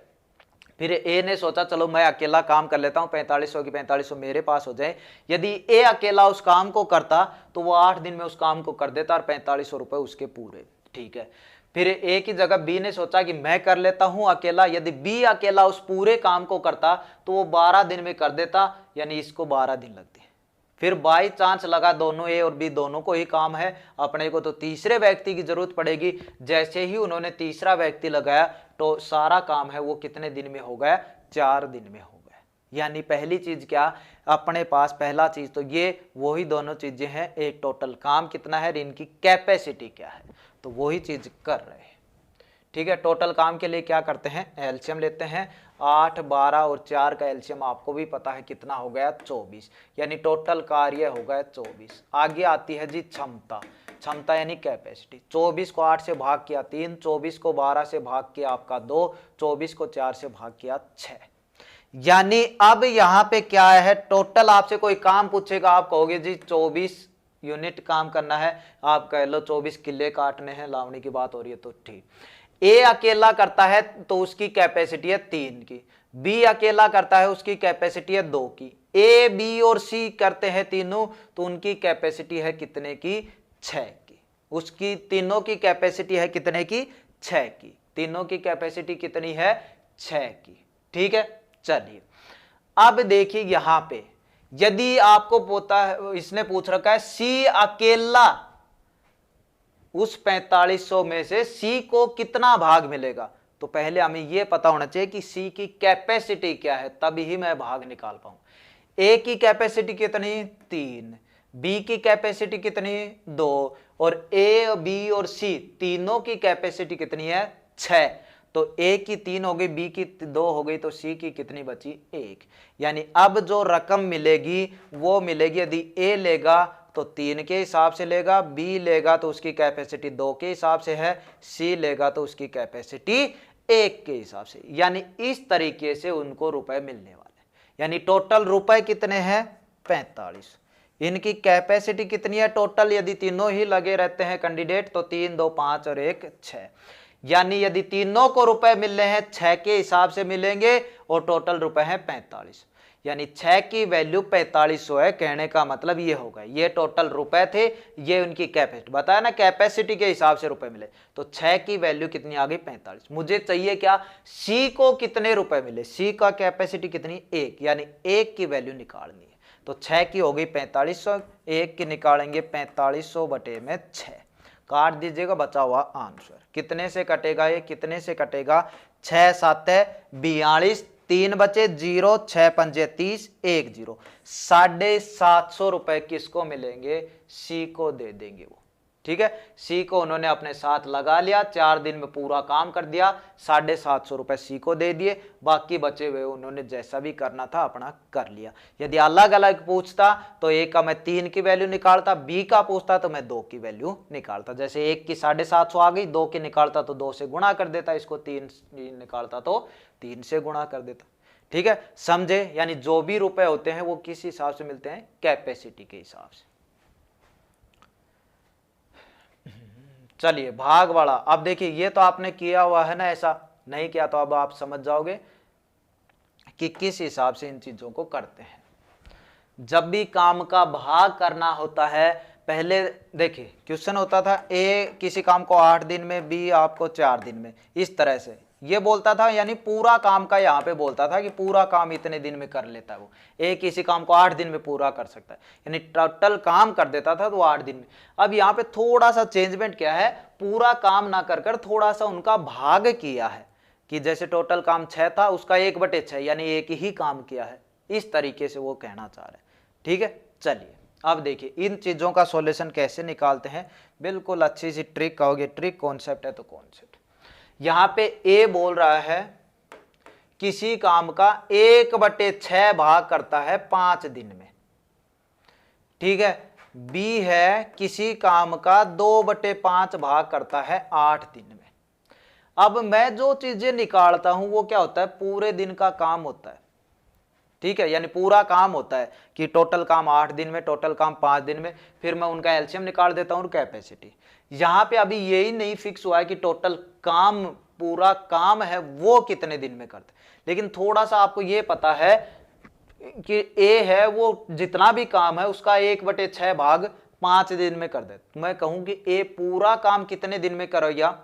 फिर ए ने सोचा चलो मैं अकेला काम कर लेता हूं, 4500 की 4500 मेरे पास हो जाए। यदि ए अकेला उस काम को करता तो वो 8 दिन में उस काम को कर देता और 4500 रुपए उसके पूरे, ठीक है। फिर ए की जगह बी ने सोचा कि मैं कर लेता हूं अकेला, यदि बी अकेला उस पूरे काम को करता तो वो 12 दिन में कर देता, यानी इसको 12 दिन लगते। फिर बाई चांस लगा दोनों ए और बी दोनों को ही काम है, अपने को तो तीसरे व्यक्ति की जरूरत पड़ेगी। जैसे ही उन्होंने तीसरा व्यक्ति लगाया तो सारा काम है वो कितने दिन में हो गया, 4 दिन में हो गया। यानी पहली चीज क्या अपने पास, पहला चीज तो ये वही दोनों चीजें हैं, एक टोटल काम कितना है, इनकी कैपेसिटी क्या है, तो वही चीज कर रहे हैं, ठीक है। टोटल काम के लिए क्या करते हैं, एलसीएम लेते हैं। 8, 12 और 4 का एलसीएम आपको भी पता है कितना हो गया, 24, यानी टोटल कार्य हो गया 24। आगे आती है जी क्षमता, क्षमता यानी कैपेसिटी। 24 को 8 से भाग किया 3, 24 को 12 से भाग किया आपका 2, 24 को 4 से भाग किया 6। यानी अब यहाँ पे क्या है, टोटल आपसे कोई काम पूछेगा, आप कहोगे जी 24 यूनिट काम करना है, आप कह लो 24 किले काटने हैं, लावणी की बात हो रही है तो ठीक। ए अकेला करता है तो उसकी कैपेसिटी है 3 की, बी अकेला करता है उसकी कैपेसिटी है 2 की, ए बी और सी करते हैं तीनों तो उनकी कैपेसिटी है कितने की, 6 की। उसकी तीनों की कैपेसिटी है कितने की, 6 की। तीनों की कैपेसिटी कितनी है, 6 की, ठीक है। चलिए अब देखिए यहां पे यदि आपको पता है, इसने पूछ रखा है सी अकेला उस 4500 में से सी को कितना भाग मिलेगा, तो पहले हमें यह पता होना चाहिए कि सी की कैपेसिटी क्या है, तभी ही मैं भाग निकाल पाऊं। ए की कैपेसिटी कितनी, 3, बी की कैपेसिटी कितनी, 2, और ए बी और सी तीनों की कैपेसिटी कितनी है, 6। तो ए की 3 हो गई, बी की 2 हो गई, तो सी की कितनी बची, 1। यानी अब जो रकम मिलेगी वो मिलेगी, यदि ए लेगा तो 3 के हिसाब से लेगा, बी लेगा तो उसकी कैपेसिटी 2 के हिसाब से है, सी लेगा तो उसकी कैपेसिटी 1 के हिसाब से। यानी इस तरीके से उनको रुपए मिलने वाले। यानी टोटल रुपए कितने हैं, 45। इनकी कैपेसिटी कितनी है टोटल, यदि तीनों ही लगे रहते हैं कैंडिडेट तो 3, 2, 5 और 1, 6। यानी यदि तीनों को रुपए मिल रहे हैं 6 के हिसाब से मिलेंगे और टोटल रुपए हैं 45, यानी 6 की वैल्यू 4500 है। कहने का मतलब ये होगा, ये टोटल रुपए थे, ये उनकी कैपेसिटी बताया ना, कैपेसिटी के हिसाब से रुपए मिले, तो 6 की वैल्यू कितनी आ गई, 45। मुझे चाहिए क्या, सी को कितने रुपए मिले, सी का कैपेसिटी कितनी, 1, यानी 1 की वैल्यू निकालनी है। तो 6 की हो गई 4500, 1 की निकालेंगे 4500 बटे में 6, काट दीजिएगा, बचा हुआ आंसर कितने से कटेगा, ये कितने से कटेगा, 6 7 42, 3 बचे 0, 6 पंजे 30, 1 0, 750 रुपए किसको मिलेंगे, सी को दे देंगे वो, ठीक है। सी को उन्होंने अपने साथ लगा लिया, 4 दिन में पूरा काम कर दिया, 750 रुपए सी को दे दिए, बाकी बचे हुए उन्होंने जैसा भी करना था अपना कर लिया। यदि अलग अलग पूछता तो ए का मैं 3 की वैल्यू निकालता, बी का पूछता तो मैं 2 की वैल्यू निकालता। जैसे 1 की 750 आ गई, 2 की निकालता तो 2 से गुणा कर देता, इसको 3 निकालता तो 3 से गुणा कर देता, ठीक है, समझे। यानी जो भी रुपए होते हैं वो किस हिसाब से मिलते हैं, कैपेसिटी के हिसाब से। चलिए भाग वाला, अब देखिए ये तो आपने किया हुआ है ना, ऐसा नहीं किया तो अब आप समझ जाओगे कि किस हिसाब से इन चीजों को करते हैं। जब भी काम का भाग करना होता है, पहले देखिए क्वेश्चन होता था ए किसी काम को 8 दिन में, बी आपको 4 दिन में, इस तरह से ये बोलता था, यानी पूरा काम का यहाँ पे बोलता था कि पूरा काम इतने दिन में कर लेता है वो। ए किसी काम को 8 दिन में पूरा कर सकता है, यानी टोटल काम कर देता था तो 8 दिन में। अब यहाँ पे थोड़ा सा चेंजमेंट क्या है, पूरा काम ना कर कर थोड़ा सा उनका भाग किया है, कि जैसे टोटल काम 6 था उसका 1/6, यानी एक ही काम किया है, इस तरीके से वो कहना चाह रहे हैं, ठीक है। चलिए अब देखिए इन चीजों का सॉल्यूशन कैसे निकालते हैं, बिल्कुल अच्छी सी ट्रिक कहोगे, ट्रिक कॉन्सेप्ट है तो कॉन्सेप्ट। यहां पे ए बोल रहा है किसी काम का 1/6 भाग करता है 5 दिन में, ठीक है। बी है किसी काम का 2/5 भाग करता है 8 दिन में। अब मैं जो चीजें निकालता हूं वो क्या होता है, पूरे दिन का काम होता है, ठीक है, यानी पूरा काम होता है कि टोटल काम 8 दिन में, टोटल काम 5 दिन में, फिर मैं उनका एलसीएम निकाल देता हूँ और कैपेसिटी। यहाँ पे अभी यही नहीं फिक्स हुआ है कि टोटल काम, पूरा काम है वो कितने दिन में करते, लेकिन थोड़ा सा आपको ये पता है कि ए है वो जितना भी काम है उसका 1/6 भाग 5 दिन में कर दे। मैं कहूं कि ए पूरा काम कितने दिन में करेगा,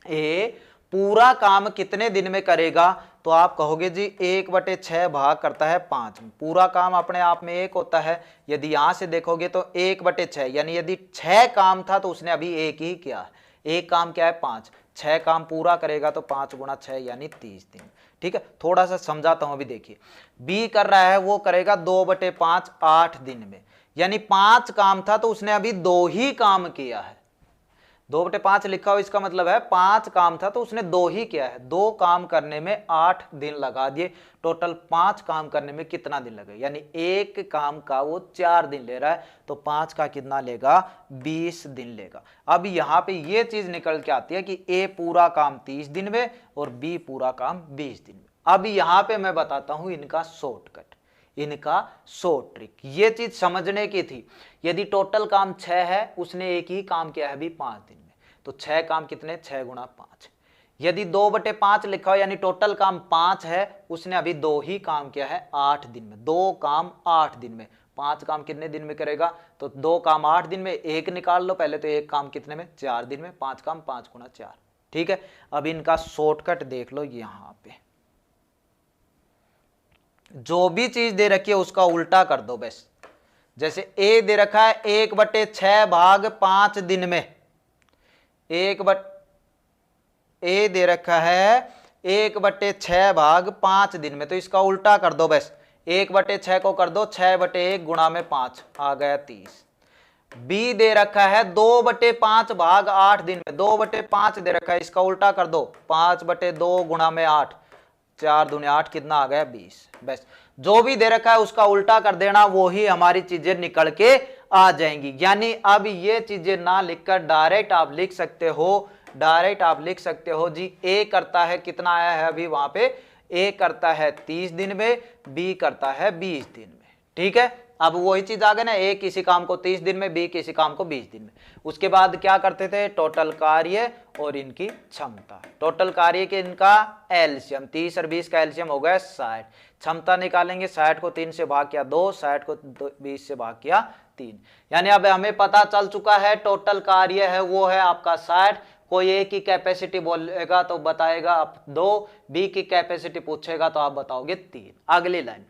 ए पूरा काम कितने दिन में करेगा, तो आप कहोगे जी 1/6 भाग करता है 5। पूरा काम अपने आप में 1 होता है, यदि यहां से देखोगे तो 1/6, यानी यदि 6 काम था तो उसने अभी 1 ही किया है। एक काम क्या है 5, 6 काम पूरा करेगा तो 5 गुणा 6 यानी 30 दिन। ठीक है, थोड़ा सा समझाता हूं। अभी देखिए बी कर रहा है, वो करेगा 2/5 8 दिन में, यानी 5 काम था तो उसने अभी 2 ही काम किया है। 2/5 लिखा हो इसका मतलब है 5 काम था तो उसने 2 ही किया है। 2 काम करने में 8 दिन लगा दिए, टोटल 5 काम करने में कितना दिन लगे, यानी एक काम का वो 4 दिन ले रहा है, तो 5 का कितना लेगा 20 दिन लेगा। अब यहाँ पे ये चीज निकल के आती है कि ए पूरा काम 30 दिन में और बी पूरा काम 20 दिन में। अब यहाँ पे मैं बताता हूं इनका शॉर्टकट, इनका शॉर्ट ट्रिक। ये चीज समझने की थी, यदि टोटल काम 6 है, उसने एक ही काम किया है अभी 5 दिन में, तो 6 काम कितने, 6 गुणा 5। यदि 2/5 लिखा हो यानी टोटल काम 5 है, उसने अभी 2 ही काम किया है 8 दिन में। 2 काम 8 दिन में, 5 काम कितने दिन में करेगा, तो 2 काम 8 दिन में, 1 निकाल लो पहले, तो 1 काम कितने में 4 दिन में, 5 काम 5 गुणा 4। ठीक है, अब इनका शॉर्टकट देख लो। यहां पे जो भी चीज दे रखी है उसका उल्टा कर दो बस। जैसे ए दे रखा है 1/6 भाग 5 दिन में, ए दे रखा है 1/6 भाग 5 दिन में, तो इसका उल्टा कर दो बस। 1/6 को कर दो 6/1 गुणा में 5, आ गया 30। बी दे रखा है 2/5 भाग 8 दिन में, 2/5 दे रखा है, इसका उल्टा कर दो 5/2 गुणा में 8, 4 दूनी 8, कितना आ गया 20। बस जो भी दे रखा है उसका उल्टा कर देना, वो ही हमारी चीजें निकल के आ जाएंगी। यानी अब ये चीजें ना लिखकर डायरेक्ट आप लिख सकते हो, डायरेक्ट आप लिख सकते हो जी ए करता है, कितना आया है अभी वहां पे, ए करता है 30 दिन में, बी करता है 20 दिन में। ठीक है, अब वही चीज आ गई ना, ए किसी काम को 30 दिन में, बी किसी काम को 20 दिन में। उसके बाद क्या करते थे, टोटल कार्य और इनकी क्षमता। टोटल कार्य के इनका एलसीएम, 30 और 20 का एलसीएम हो गया 60। क्षमता निकालेंगे, 60 को 3 से भाग किया 2, 60 को 20 से भाग किया 3। यानी अब हमें पता चल चुका है टोटल कार्य है वो है आपका 60। कोई ए की कैपेसिटी बोलेगा तो बताएगा आप 2, बी की कैपेसिटी पूछेगा तो आप बताओगे 3। अगली लाइन,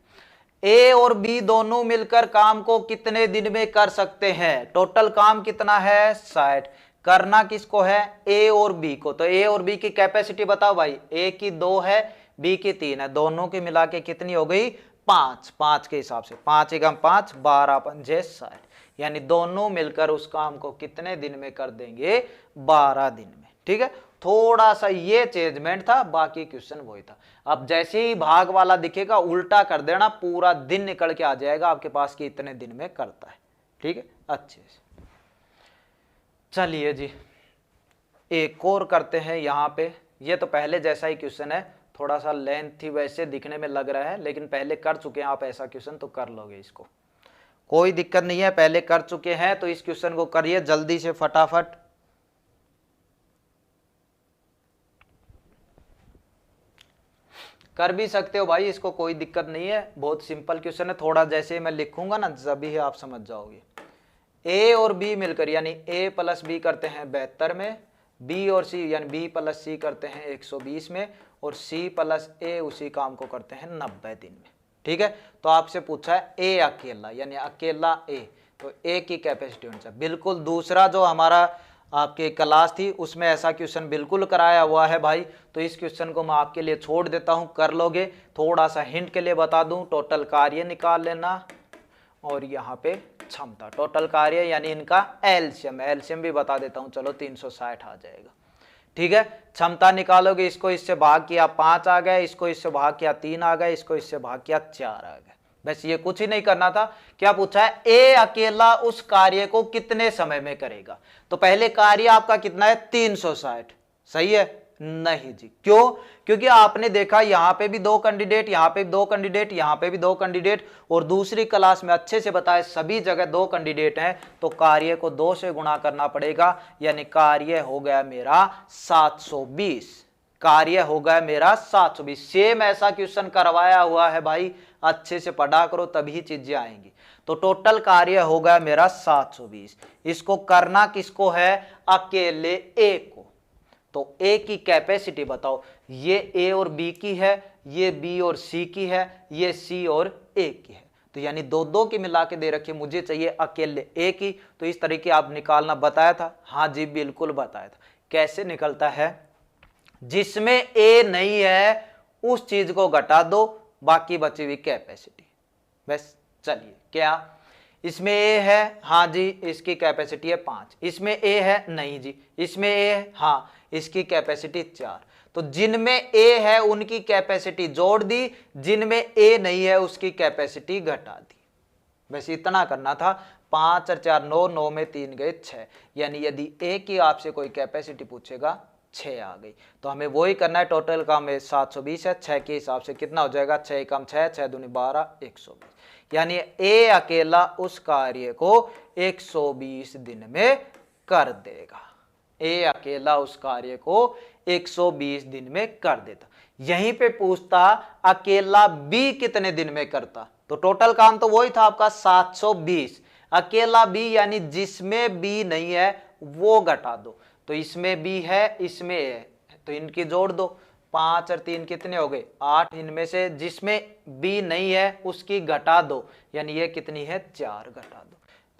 ए और बी दोनों मिलकर काम को कितने दिन में कर सकते हैं। टोटल काम कितना है 60, करना किसको है, ए और बी को। तो ए और बी की कैपेसिटी बताओ भाई, ए की 2 है, बी की 3 है, दोनों की मिला के कितनी हो गई 5। 5 के हिसाब से 5 एकम 5, 12 पंजे 60, यानी दोनों मिलकर उस काम को कितने दिन में कर देंगे 12 दिन में। ठीक है, थोड़ा सा ये चेंजमेंट था, बाकी क्वेश्चन वही था। अब जैसे ही भाग वाला दिखेगा उल्टा कर देना, पूरा दिन निकल के आ जाएगा आपके पास कि इतने दिन में करता है। ठीक है, अच्छे से चलिए जी एक और करते हैं यहाँ पे। ये तो पहले जैसा ही क्वेश्चन है, थोड़ा सा लेंथ थी वैसे दिखने में लग रहा है, लेकिन पहले कर चुके हैं आप ऐसा क्वेश्चन तो कर लोगे इसको, कोई दिक्कत नहीं है। पहले कर चुके हैं तो इस क्वेश्चन को करिए जल्दी से फटाफट। कर भी सकते हो भाई, इसको कोई दिक्कत नहीं है, बहुत सिंपल क्वेश्चन है। थोड़ा जैसे मैं लिखूंगा ना तभी आप समझ जाओगे। ए और बी मिलकर यानी ए प्लस बी करते हैं 72 में, बी और सी यानी बी प्लस सी करते हैं 120 में, और सी प्लस ए उसी काम को करते हैं 90 दिन में। ठीक है, तो आपसे पूछा है ए अकेला यानी अकेला ए, तो ए की कैपेसिटी होनी चाहिए। बिल्कुल दूसरा जो हमारा आपके क्लास थी उसमें ऐसा क्वेश्चन बिल्कुल कराया हुआ है भाई, तो इस क्वेश्चन को मैं आपके लिए छोड़ देता हूं, कर लोगे। थोड़ा सा हिंट के लिए बता दूं, टोटल कार्य निकाल लेना और यहाँ पे क्षमता। टोटल कार्य यानी इनका एलसीएम, एलसीएम भी बता देता हूं, चलो 360 आ जाएगा। ठीक है, क्षमता निकालोगे, इसको इससे भाग किया 5 आ गया, इसको इससे भाग किया 3 आ गया, इसको इससे भाग किया 4 आ गया। बस ये कुछ ही नहीं करना था। क्या पूछा है, ए अकेला उस कार्य को कितने समय में करेगा। तो पहले कार्य आपका कितना है 360, सही है, नहीं जी। क्यों? क्योंकि आपने देखा यहां पे भी दो कैंडिडेट, यहां पे भी दो कैंडिडेट, यहां पे भी दो कैंडिडेट, और दूसरी क्लास में अच्छे से बताए सभी जगह दो कैंडिडेट हैं, तो कार्य को 2 से गुणा करना पड़ेगा, यानी कार्य हो गया मेरा 720। कार्य हो गया मेरा 720। सेम ऐसा क्वेश्चन करवाया हुआ है भाई, अच्छे से पढ़ा करो तभी चीजें आएंगी। तो टोटल कार्य हो गया मेरा 720। इसको करना किसको है? अकेले ए को। तो ए की कैपेसिटी बताओ, ये ए और बी की है, ये बी और सी की है, ये सी और ए की है, तो यानी दो दो की मिला के दे रखी, मुझे चाहिए अकेले ए की। तो इस तरीके आप निकालना बताया था। हाँ जी बिल्कुल बताया था। कैसे निकलता है? जिसमें ए नहीं है उस चीज को घटा दो, बाकी बची हुई कैपेसिटी। बस चलिए, क्या इसमें ए है? हाँ जी, इसकी कैपेसिटी है 5। इसमें ए है? नहीं जी। इसमें ए है? हाँ, इसकी कैपेसिटी 4। तो जिनमें ए है उनकी कैपेसिटी जोड़ दी, जिनमें ए नहीं है उसकी कैपेसिटी घटा दी। बस इतना करना था। 5 और 4 9, 9 में 3 गए 6, यानी यदि ए की आपसे कोई कैपेसिटी पूछेगा 6 आ गई। तो हमें वही करना है। टोटल काम में 720 है, 6 के हिसाब से कितना हो जाएगा? 6 कम 6, 6 दूनी 12, 120। यानी ए अकेला उस कार्य को 120 दिन में कर देगा। ए अकेला उस कार्य को 120 दिन में कर देता। यहीं पे पूछता अकेला बी कितने दिन में करता, तो टोटल काम तो वही था आपका 720। अकेला बी यानी जिसमें बी नहीं है वो घटा दो। तो इसमें बी है, इसमें ए है, तो इनकी जोड़ दो। 5 और 3 कितने हो गए? 8। इनमें से जिसमें बी नहीं है उसकी घटा दो, यानी ये कितनी है? 4 घटा दो।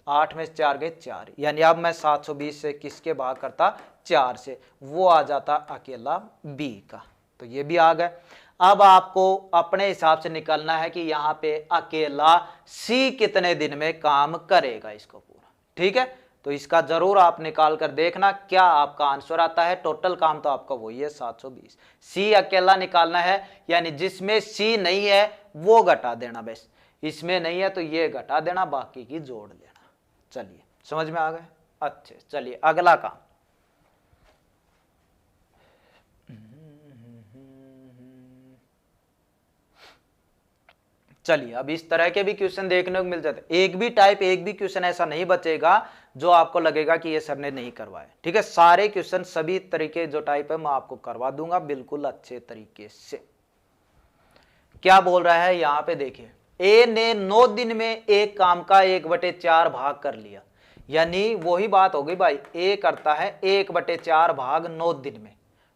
8 में से 4 गए 4, यानी अब मैं 720 से किसके भाग करता? 4 से, वो आ जाता अकेला बी का। तो ये भी आ गए। अब आपको अपने हिसाब से निकलना है कि यहाँ पे अकेला सी कितने दिन में काम करेगा इसको पूरा। ठीक है, तो इसका जरूर आप निकाल कर देखना क्या आपका आंसर आता है। टोटल काम तो आपका वही है 720। सी अकेला निकालना है, यानी जिसमें सी नहीं है वो घटा देना। बस इसमें नहीं है तो ये घटा देना, बाकी की जोड़ लेना। चलिए, समझ में आ गए? अच्छे, चलिए अगला काम। चलिए, अब इस तरह के भी क्वेश्चन देखने को मिल जाते हैं। एक भी टाइप, एक भी क्वेश्चन ऐसा नहीं बचेगा जो आपको लगेगा कि ये सर ने नहीं करवाया। ठीक है, सारे क्वेश्चन सभी तरीके जो टाइप है मैं आपको करवा दूंगा बिल्कुल अच्छे तरीके से। क्या बोल रहा है यहाँ पे देखिए, ए ने 9 दिन में एक काम का 1/4 भाग कर लिया। यानी वही बात हो गई भाई, ए करता है 1/4 भाग 9 दिन में।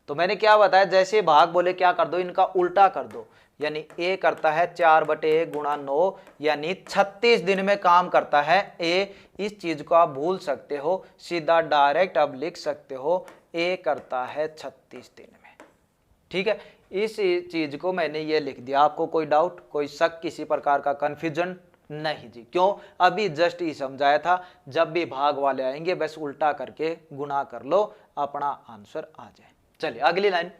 तो मैंने क्या बताया, जैसे भाग बोले क्या कर दो, इनका उल्टा कर दो। यानी ए करता है 4/1 गुणा 9, यानी 36 दिन में काम करता है ए। इस चीज को आप भूल सकते हो, सीधा डायरेक्ट अब लिख सकते हो ए करता है 36 दिन में। ठीक है, इस चीज को मैंने ये लिख दिया। आपको कोई डाउट, कोई शक, किसी प्रकार का कंफ्यूजन? नहीं जी। क्यों? अभी जस्ट ही समझाया था। जब भी भाग वाले आएंगे बस उल्टा करके गुणा कर लो, अपना आंसर आ जाए। चलिए अगली लाइन,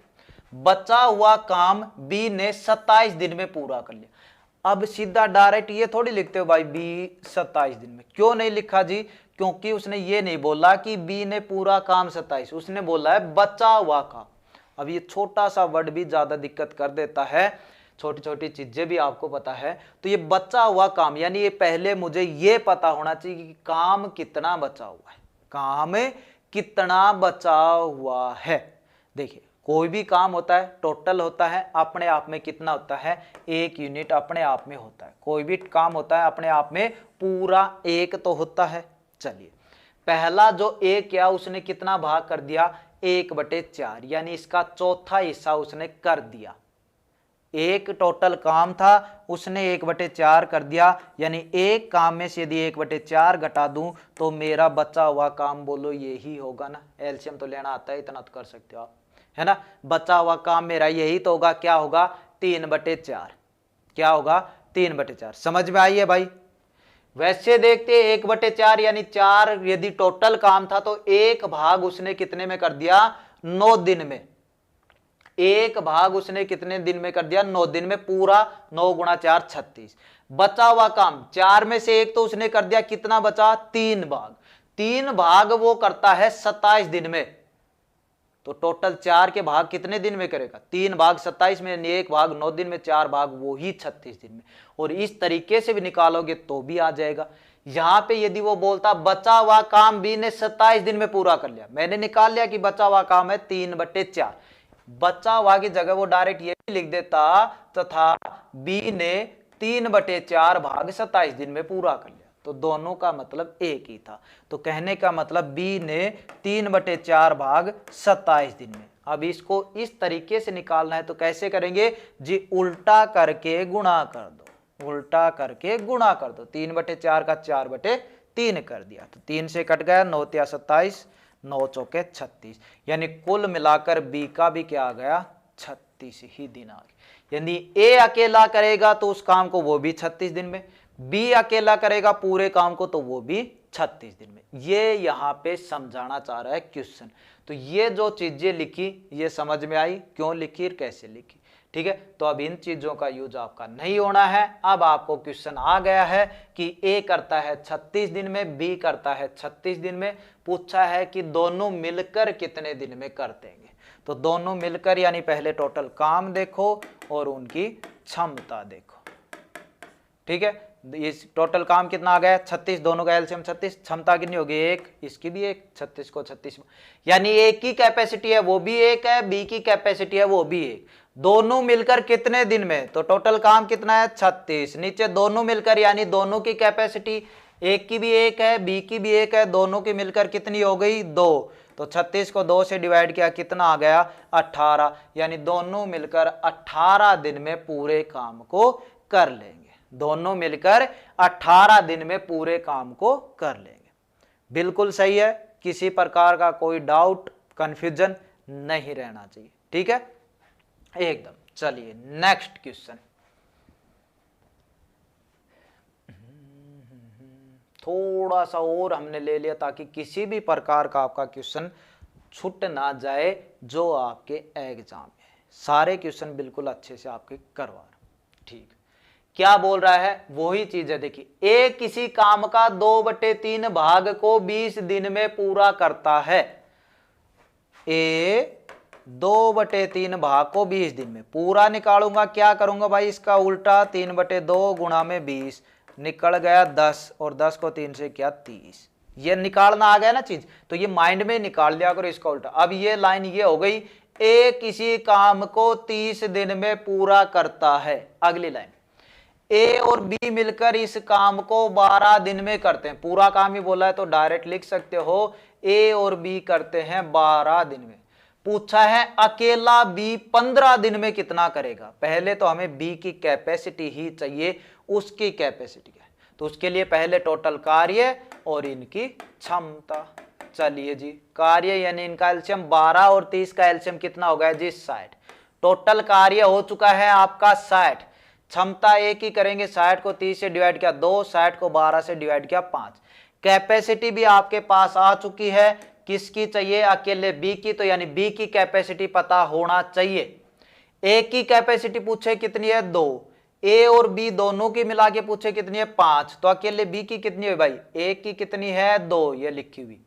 बचा हुआ काम बी ने 27 दिन में पूरा कर लिया। अब सीधा डायरेक्ट ये थोड़ी लिखते हो भाई बी 27 दिन में। क्यों नहीं लिखा जी? क्योंकि उसने ये नहीं बोला कि बी ने पूरा काम 27, उसने बोला है बचा हुआ काम। अब ये छोटा सा वर्ड भी ज्यादा दिक्कत कर देता है, छोटी छोटी चीजें भी आपको पता है। तो ये बचा हुआ काम, यानी ये पहले मुझे ये पता होना चाहिए कि काम कितना बचा हुआ है, काम कितना बचा हुआ है। देखिए, कोई भी काम होता है टोटल होता है, अपने आप में कितना होता है? 1 यूनिट अपने आप में होता है। कोई भी काम होता है अपने आप में पूरा 1 तो होता है। चलिए, पहला जो ए किया उसने कितना भाग कर दिया? 1/4, यानी इसका चौथा हिस्सा उसने कर दिया। एक टोटल काम था, उसने 1/4 कर दिया, यानी एक काम में से यदि 1/4 घटा दूं तो मेरा बचा हुआ काम बोलो यही होगा ना। एलसीएम तो लेना आता है, इतना तो कर सकते हो आप, है ना। बचा हुआ काम मेरा यही तो होगा। क्या होगा? 3/4। क्या होगा? 3/4। समझ में आई है भाई? वैसे देखते 1/4 यानी 4 यदि टोटल काम था तो एक भाग उसने कितने में कर दिया? 9 दिन में। एक भाग उसने कितने दिन में कर दिया? 9 दिन में। पूरा 9 गुणा 4 36। बचा हुआ काम 4 में से एक तो उसने कर दिया, कितना बचा? 3 भाग। 3 भाग वो करता है 27 दिन में। तो टोटल 4 के भाग कितने दिन में करेगा? 3 भाग 27 में, 1 भाग 9 दिन में, 4 भाग वो ही 36 दिन में। और इस तरीके से भी निकालोगे तो भी आ जाएगा। यहां पे यदि वो बोलता बचा हुआ काम बी ने 27 दिन में पूरा कर लिया, मैंने निकाल लिया कि बचा हुआ काम है 3/4, बचा हुआ की जगह वो डायरेक्ट ये भी लिख देता तथा बी ने 3/4 भाग 27 दिन में पूरा कर लिया, तो दोनों का मतलब एक ही था। तो कहने का मतलब बी ने 3/4 भाग 27 दिन में। अब इसको इस तरीके से निकालना है तो कैसे करेंगे जी? उल्टा करके गुणा कर दो, उल्टा करके गुणा कर दो। 3/4 का 4/3 कर दिया तो 3 से कट गया, 9 × 27, 9 × 4 = 36, यानी कुल मिलाकर बी का भी क्या आ गया? 36 ही दिन आ गया। यानी ए अकेला करेगा तो उस काम को वो भी 36 दिन में, बी अकेला करेगा पूरे काम को तो वो भी 36 दिन में। ये यहां पे समझाना चाह रहा है क्वेश्चन। तो ये जो चीजें लिखी ये समझ में आई, क्यों लिखी, कैसे लिखी, ठीक है। तो अब इन चीजों का यूज आपका नहीं होना है। अब आपको क्वेश्चन आ गया है कि ए करता है 36 दिन में, बी करता है 36 दिन में, पूछा है कि दोनों मिलकर कितने दिन में कर देंगे। तो दोनों मिलकर यानी पहले टोटल काम देखो और उनकी क्षमता देखो, ठीक है। इस टोटल काम कितना आ गया? 36, दोनों का एलसीएम 36, क्षमता कितनी होगी? 1, इसकी भी 1, 36 को 36, यानी ए की कैपेसिटी है वो भी 1 है, बी की कैपेसिटी है वो भी 1, दोनों मिलकर कितने दिन में? तो टोटल काम कितना है? 36, नीचे दोनों मिलकर यानी दोनों की कैपेसिटी, एक की भी 1 है, बी की भी 1 है, दोनों की मिलकर कितनी हो गई? 2, तो 36 को 2 से डिवाइड किया, कितना आ गया? 18, यानी दोनों मिलकर 18 दिन में पूरे काम को कर लेंगे, दोनों मिलकर 18 दिन में पूरे काम को कर लेंगे। बिल्कुल सही है, किसी प्रकार का कोई डाउट कंफ्यूजन नहीं रहना चाहिए, ठीक है एकदम। चलिए नेक्स्ट क्वेश्चन, थोड़ा सा और हमने ले लिया ताकि किसी भी प्रकार का आपका क्वेश्चन छूट ना जाए जो आपके एग्जाम में है। सारे क्वेश्चन बिल्कुल अच्छे से आपके करवा रहा, ठीक। क्या बोल रहा है? वही चीज है, देखिए, ए किसी काम का 2/3 भाग को 20 दिन में पूरा करता है। ए 2/3 भाग को 20 दिन में पूरा निकालूंगा, क्या करूंगा भाई? इसका उल्टा 3/2 गुणा में 20, निकल गया 10, और 10 को 3 से किया 30। ये निकालना आ गया ना चीज, तो ये माइंड में निकाल लिया करो इसका उल्टा। अब ये लाइन ये हो गई, ए किसी काम को 30 दिन में पूरा करता है। अगली लाइन, ए और बी मिलकर इस काम को 12 दिन में करते हैं। पूरा काम ही बोला है तो डायरेक्ट लिख सकते हो, ए और बी करते हैं 12 दिन में। पूछा है अकेला बी 15 दिन में कितना करेगा। पहले तो हमें बी की कैपेसिटी ही चाहिए, उसकी कैपेसिटी क्या है, तो उसके लिए पहले टोटल कार्य और इनकी क्षमता। चलिए जी, कार्य यानी इनका एलसीएम 12 और 30 का एलसीएम कितना हो गया जी? 60। टोटल कार्य हो चुका है आपका 60, क्षमता एक ही करेंगे, 60 को 30 से डिवाइड किया 2, 60 को 12 से डिवाइड किया 5। कैपेसिटी भी आपके पास आ चुकी है, किसकी चाहिए? अकेले बी की, तो यानी बी की कैपेसिटी पता होना चाहिए। ए की कैपेसिटी पूछे कितनी है? 2, ए और बी दोनों की मिला के पूछे कितनी है? 5, तो अकेले बी की कितनी है भाई? ए की कितनी है? 2, ये लिखी हुई,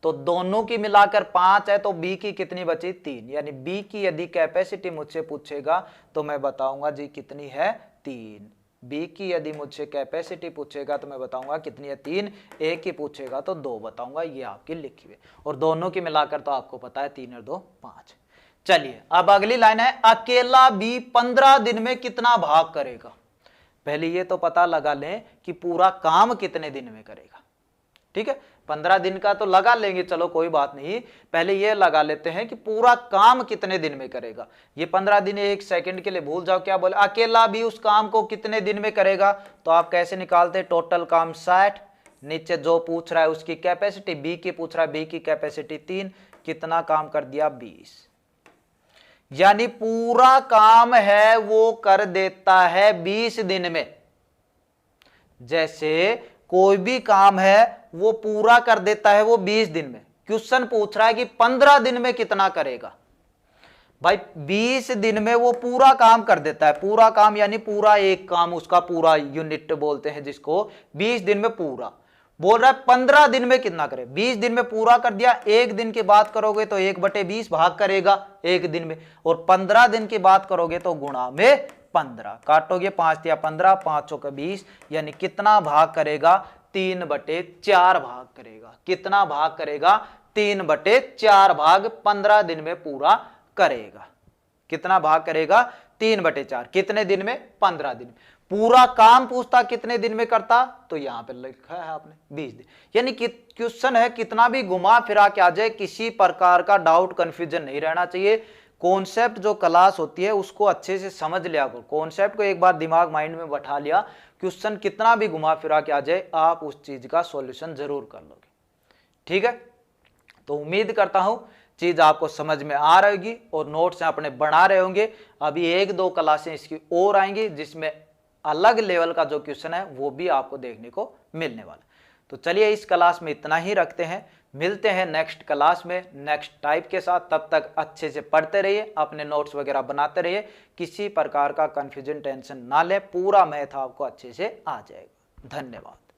तो दोनों की मिलाकर 5 है, तो बी की कितनी बची? 3, यानी बी की यदि कैपेसिटी मुझसे पूछेगा तो मैं बताऊंगा जी कितनी है? 3। बी की यदि मुझसे कैपेसिटी पूछेगा तो मैं बताऊंगा कितनी है? 3। ए की पूछेगा तो 2 बताऊंगा, ये आपकी लिखी हुई, और दोनों की मिलाकर तो आपको पता है 3 और 2 5। चलिए अब अगली लाइन है, अकेला बी 15 दिन में कितना भाग करेगा। पहले ये तो पता लगा लें कि पूरा काम कितने दिन में करेगा, ठीक है। 15 दिन का तो लगा लेंगे, चलो कोई बात नहीं, पहले ये लगा लेते हैं कि पूरा काम कितने दिन में करेगा। ये 15 दिन 1 सेकंड के लिए भूल जाओ, क्या बोले? अकेला भी उस काम को कितने दिन में करेगा, तो आप कैसे निकालते? टोटल काम 60, नीचे जो पूछ रहा है उसकी कैपेसिटी, बी की पूछ रहा है, बी की कैपेसिटी 3, कितना काम कर दिया? 20, यानी पूरा काम है वो कर देता है 20 दिन में। जैसे कोई भी काम है वो पूरा कर देता है वो 20 दिन में। क्वेश्चन पूछ रहा है कि 15 दिन में कितना करेगा। भाई 20 दिन में वो पूरा काम कर देता है, पूरा काम यानी पूरा एक काम, उसका पूरा यूनिट बोलते हैं जिसको, 20 दिन में पूरा। बोल रहा है 15 दिन में कितना करे, 20 दिन में पूरा कर दिया, एक दिन की बात करोगे तो 1/20 भाग करेगा एक दिन में, और 15 दिन की बात करोगे तो गुणा में 15 काटोगे, 5 या 15, 5 चौके 20, यानी कितना भाग करेगा, 3/4 भाग करेगा। कितना भाग करेगा, 3/4 भाग 15 दिन में पूरा करेगा। कितना भाग करेगा, 3/4, कितने दिन में, 15 दिन। पूरा काम पूछता कितने दिन में करता, तो यहां पे लिखा है आपने 20 दिन। यानी कि क्वेश्चन है, कितना भी घुमा फिरा के आ जाए, किसी प्रकार का डाउट कंफ्यूजन नहीं रहना चाहिए। कॉन्सेप्ट जो क्लास होती है उसको अच्छे से समझ लिया करो, कॉन्सेप्ट को एक बार दिमाग माइंड में बैठा लिया, क्वेश्चन कितना भी घुमा फिरा के आ जाए आप उस चीज का सॉल्यूशन जरूर कर लोगे। ठीक है, तो उम्मीद करता हूं चीज आपको समझ में आ रहेगी और नोट्स अपने बना रहे होंगे। अभी 1-2 क्लासें इसकी और आएंगी जिसमें अलग लेवल का जो क्वेश्चन है वो भी आपको देखने को मिलने वाला। तो चलिए इस क्लास में इतना ही रखते हैं, मिलते हैं नेक्स्ट क्लास में नेक्स्ट टाइप के साथ। तब तक अच्छे से पढ़ते रहिए, अपने नोट्स वगैरह बनाते रहिए, किसी प्रकार का कंफ्यूजन टेंशन ना ले, पूरा मैथ आपको अच्छे से आ जाएगा। धन्यवाद।